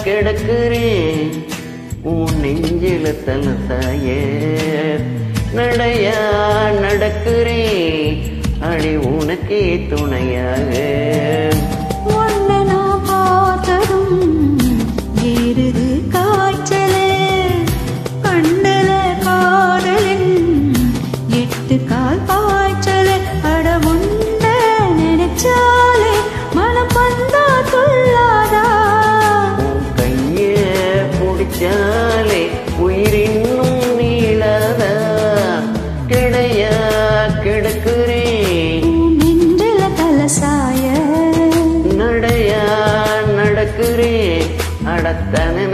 கிடக்குறேன் உன் நெஞ்சில தலசாய நடையா நடக்குறேன் அடி உனக்கே துணையாக கால் பாய்ச்சலே அடமுண்ட நினைச்சாலே மனம் வந்தா துள்ளாதா கைய பிடிச்சாலே உயிரின்னும் நீளாதா கிடையா கிடக்குறேன் நெஞ்சில தலசாய நடையா நடக்குறேன் அடத்தன